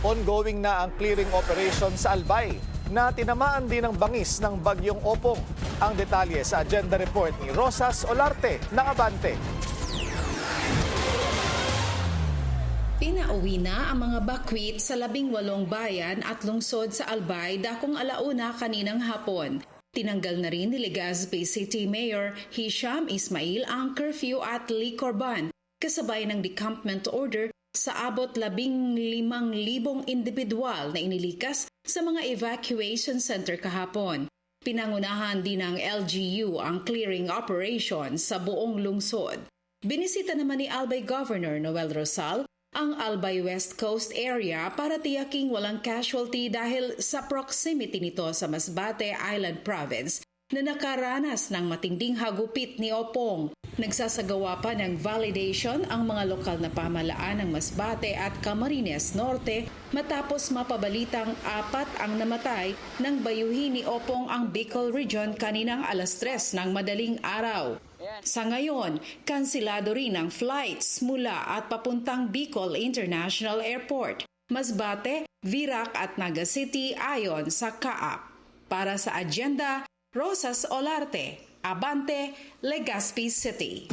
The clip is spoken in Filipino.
Ongoing na ang clearing operation sa Albay na tinamaan din ng bangis ng bagyong Opong. Ang detalye sa agenda report ni Rosas Olarte ng Abante. Pinauwi na ang mga bakwit sa 18 bayan at lungsod sa Albay dakong alauna kaninang hapon. Tinanggal na rin ni Legazpi City Mayor Hisham Ismail ang curfew at liquor ban, kasabay ng decampment order sa abot 15,000 individual na inilikas sa mga evacuation center kahapon. Pinangunahan din ng LGU ang clearing operation sa buong lungsod. Binisita naman ni Albay Governor Noel Rosal ang Albay West Coast area para tiyaking walang casualty dahil sa proximity nito sa Masbate Island Province na nakaranas ng matinding hagupit ni Opong. Nagsasagawa pa ng validation ang mga lokal na pamahalaan ng Masbate at Camarines Norte matapos mapabalitang 4 ang namatay nang bayuhin ni Opong ang Bicol Region kaninang alas 3 ng madaling araw. Sa ngayon, kansilado rin ang flights mula at papuntang Bicol International Airport, Masbate, Virac at Naga City ayon sa CAAP. Para sa agenda, Rosas Olarte, Abante, Legazpi City.